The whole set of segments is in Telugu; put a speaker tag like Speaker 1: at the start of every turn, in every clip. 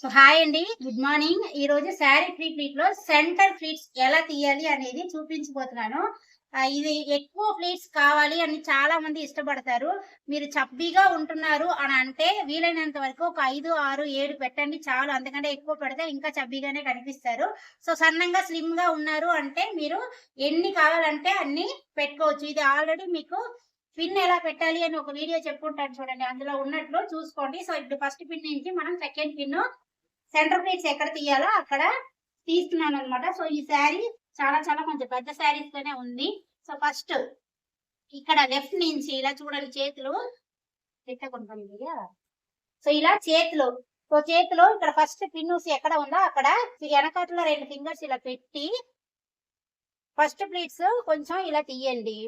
Speaker 1: సో హాయ్ అండి, గుడ్ మార్నింగ్. ఈ రోజు శారీ ప్లీట్ లో సెంటర్ ప్లీట్స్ ఎలా తీయాలి అనేది చూపించబోతున్నాను. ఇది ఎక్కువ ప్లీట్స్ కావాలి అని చాలా మంది ఇష్టపడతారు. మీరు చబ్బీగా ఉంటున్నారు అని అంటే వీలైనంత వరకు ఒక 5, 6, 7 పెట్టండి చాలు. అంతకంటే ఎక్కువ పెడితే ఇంకా చబ్బీగానే కనిపిస్తారు. సో సన్నంగా స్లిమ్ గా ఉన్నారు అంటే మీరు ఎన్ని కావాలంటే అన్ని పెట్టుకోవచ్చు. ఇది ఆల్రెడీ మీకు పిన్ ఎలా పెట్టాలి అని ఒక వీడియో చెప్పుకుంటాను చూడండి, అందులో ఉన్నట్లు చూసుకోండి. సో ఇప్పుడు ఫస్ట్ పిన్ నుంచి మనం సెకండ్ పిన్ సెంటర్ ప్లేట్స్ ఎక్కడ తీయాలో అక్కడ తీస్తున్నాను అనమాట. సో ఈ శారీ చాలా చాలా కొంచెం పెద్ద శారీస్ తోనే ఉంది. సో ఫస్ట్ ఇక్కడ లెఫ్ట్ నుంచి ఇలా చూడండి, చేతులు సో ఇలా చేతులు, సో చేతిలో ఇక్కడ ఫస్ట్ పిన్నూసి ఎక్కడ ఉందో అక్కడ వెనకట్లో 2 ఫింగర్స్ ఇలా పెట్టి ఫస్ట్ ప్లీట్స్ కొంచెం ఇలా తీయండి.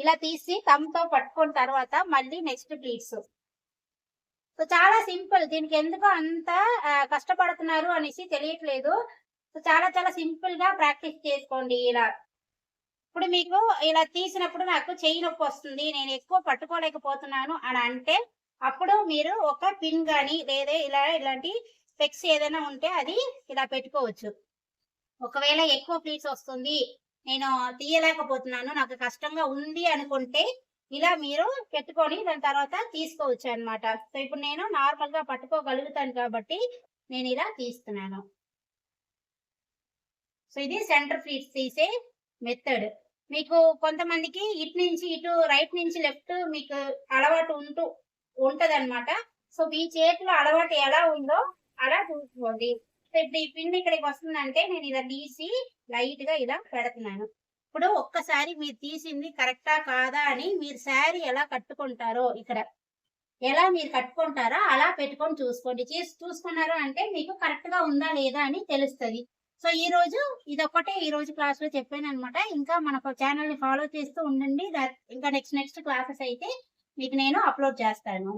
Speaker 1: ఇలా తీసి తో పట్టుకున్న తర్వాత మళ్ళీ నెక్స్ట్ ప్లీట్స్. సో చాలా సింపుల్. దీనికి ఎందుకు అంత కష్టపడుతున్నారు అనేసి తెలియట్లేదు. సో చాలా చాలా సింపుల్ గా ప్రాక్టీస్ చేసుకోండి. ఇలా ఇప్పుడు మీకు ఇలా తీసినప్పుడు నాకు చెయ్యి నొప్పి వస్తుంది, నేను ఎక్కువ పట్టుకోలేకపోతున్నాను అని అంటే అప్పుడు మీరు ఒక పిన్ గాని లేదా ఇలాంటి స్పెక్స్ ఏదైనా ఉంటే అది ఇలా పెట్టుకోవచ్చు. ఒకవేళ ఎక్కువ ప్లీట్స్ వస్తుంది, నేను తీయలేకపోతున్నాను, నాకు కష్టంగా ఉంది అనుకుంటే ఇలా మీరు పెట్టుకొని దాని తర్వాత తీసుకోవచ్చు అన్నమాట. సో ఇప్పుడు నేను నార్మల్ గా పట్టుకోగలుగుతాను కాబట్టి నేను ఇలా తీస్తున్నాను. సో ఇది సెంటర్ ప్లీట్స్ తీసే మెథడ్. మీకు కొంతమందికి ఇటు నుంచి ఇటు, రైట్ నుంచి లెఫ్ట్ మీకు అలవాటు ఉంటదన్నమాట. సో మీ చేతిలో అలవాటు ఎలా ఉందో అలా చూసుకోండి. సో ఇప్పుడు ఈ పిన్ ఇక్కడికి వస్తుందంటే నేను ఇలా తీసి లైట్ గా ఇలా పెడుతున్నాను. ఇప్పుడు ఒక్కసారి మీరు తీసింది కరెక్టా కాదా అని మీరు శారీ ఎలా కట్టుకుంటారో ఇక్కడ ఎలా మీరు కట్టుకుంటారో అలా పెట్టుకొని చూసుకోండి. చూసుకున్నారు అంటే మీకు కరెక్ట్ గా ఉందా లేదా అని తెలుస్తుంది. సో ఈ రోజు ఇదొక్కటే ఈ రోజు క్లాస్ లో చెప్పాను అనమాట. ఇంకా మన ఛానల్ ని ఫాలో చేస్తూ ఉండండి. ఇంకా నెక్స్ట్ క్లాసెస్ అయితే మీకు నేను అప్లోడ్ చేస్తాను.